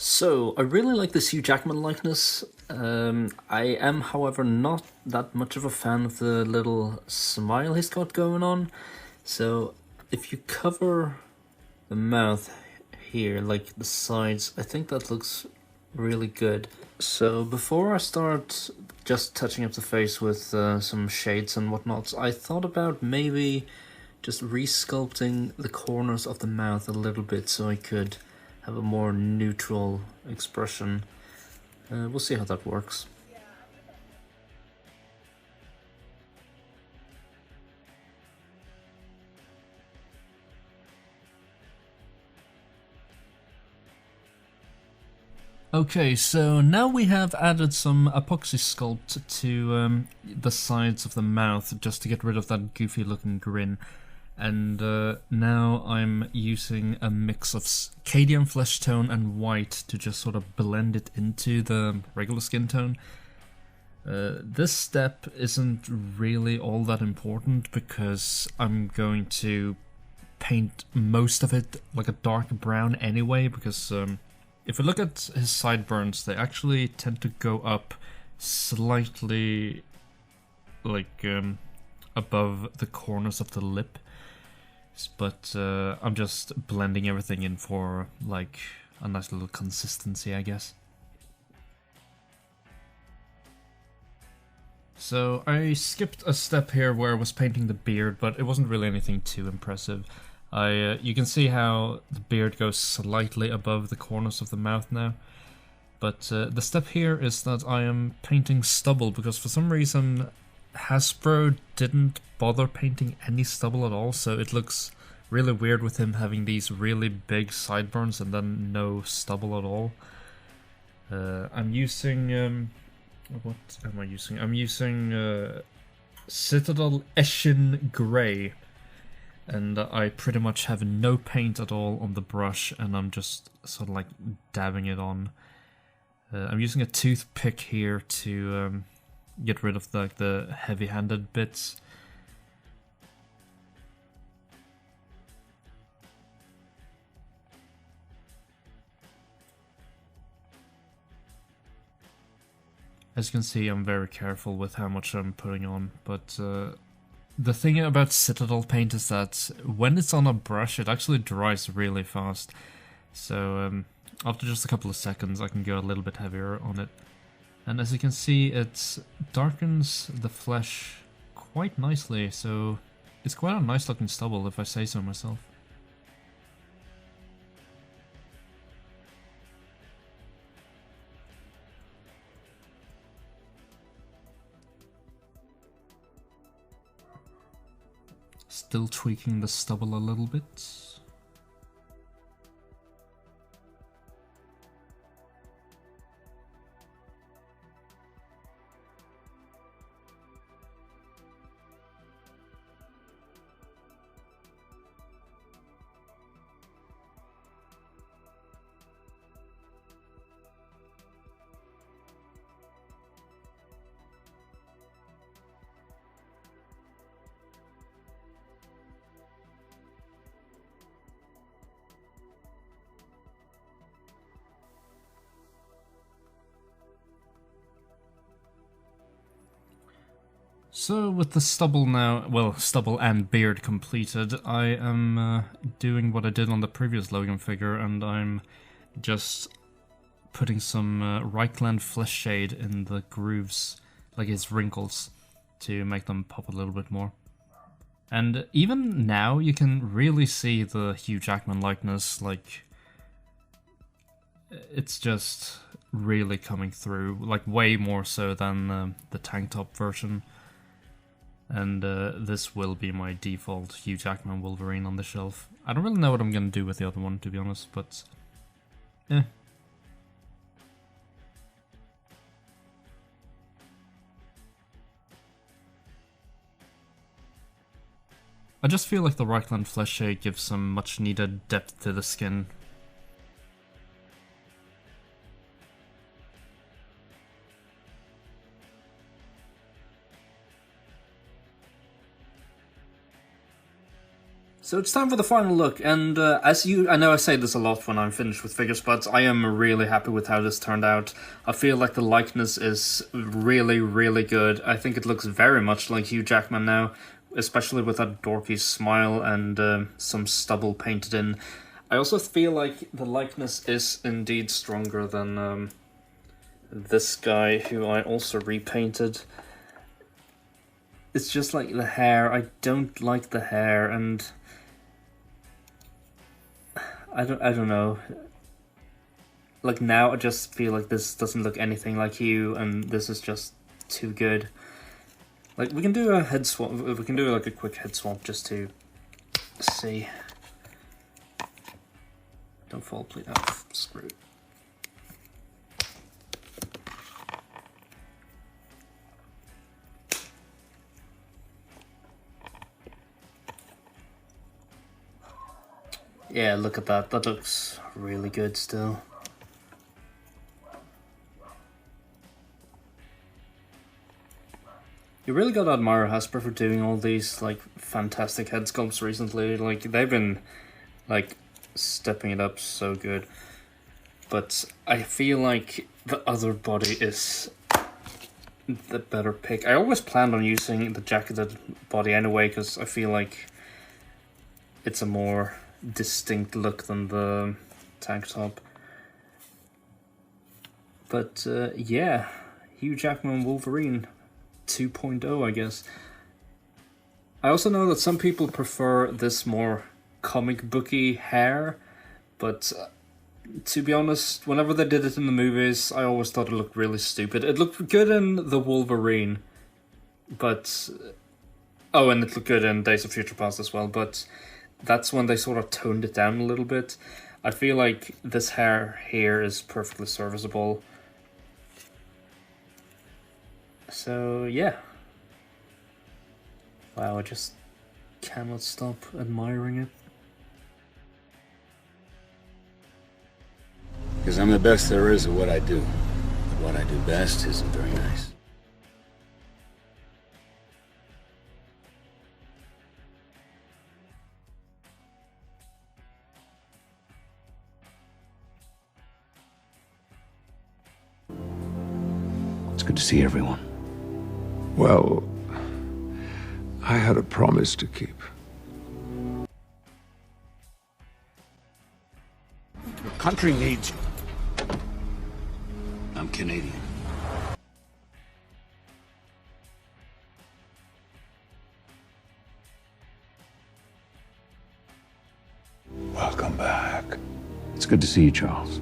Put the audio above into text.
So, I really like this Hugh Jackman likeness. I am, however, not that much of a fan of the little smile he's got going on. So, if you cover the mouth here, like the sides, I think that looks really good. So, before I start just touching up the face with some shades and whatnot, I thought about maybe just resculpting the corners of the mouth a little bit so I could have a more neutral expression. We'll see how that works. Okay, so now we have added some epoxy sculpt to the sides of the mouth just to get rid of that goofy looking grin. And now I'm using a mix of Cadian flesh tone and white to just sort of blend it into the regular skin tone. This step isn't really all that important because I'm going to paint most of it like a dark brown anyway, because if we look at his sideburns, they actually tend to go up slightly like above the corners of the lip. But I'm just blending everything in for like a nice little consistency, I guess. So I skipped a step here where I was painting the beard, but it wasn't really anything too impressive. You can see how the beard goes slightly above the corners of the mouth now. But the step here is that I am painting stubble, because for some reason Hasbro didn't bother painting any stubble at all, so it looks really weird with him having these really big sideburns and then no stubble at all. I'm using... what am I using? I'm using Citadel Eshin Grey, and I pretty much have no paint at all on the brush, and I'm just sort of like dabbing it on. I'm using a toothpick here to get rid of the heavy-handed bits. As you can see, I'm very careful with how much I'm putting on, but the thing about Citadel paint is that when it's on a brush, it actually dries really fast. So after just a couple of seconds, I can go a little bit heavier on it. And as you can see, it darkens the flesh quite nicely, so it's quite a nice looking stubble if I say so myself. Still tweaking the stubble a little bit. So with the stubble now, well, stubble and beard completed, I am doing what I did on the previous Logan figure, and I'm just putting some Reichland flesh shade in the grooves, like his wrinkles, to make them pop a little bit more. And even now, you can really see the Hugh Jackman likeness, like, it's just really coming through, like way more so than the tank top version. And this will be my default Hugh Jackman Wolverine on the shelf. I don't really know what I'm going to do with the other one, to be honest, but... eh. I just feel like the Reichland flesh shade gives some much needed depth to the skin. So it's time for the final look, and I know I say this a lot when I'm finished with figures, but I am really happy with how this turned out. I feel like the likeness is really, really good. I think it looks very much like Hugh Jackman now, especially with that dorky smile and some stubble painted in. I also feel like the likeness is indeed stronger than this guy, who I also repainted. It's just like the hair. I don't like the hair, and I don't know. Like now I just feel like this doesn't look anything like you, and this is just too good. Like we can do a head swap. We can do like a quick head swap just to see. Don't fall, please. Oh, screw it. Yeah, look at that. That looks really good still. You really gotta admire Hasbro for doing all these like fantastic head sculpts recently. Like they've been like stepping it up so good. But I feel like the other body is the better pick. I always planned on using the jacketed body anyway, because I feel like it's a more distinct look than the tank top. But yeah, Hugh Jackman Wolverine 2.0, I guess. I also know that some people prefer this more comic booky hair, but to be honest, whenever they did it in the movies, I always thought it looked really stupid. It looked good in the Wolverine, but oh, and it looked good in Days of Future Past as well, but that's when they sort of toned it down a little bit. I feel like this hair here is perfectly serviceable. So yeah. Wow, I just cannot stop admiring it. Because I'm the best there is at what I do. But what I do best isn't very nice. It's good to see everyone. Well, I had a promise to keep. Your country needs you. I'm Canadian. Welcome back. It's good to see you, Charles.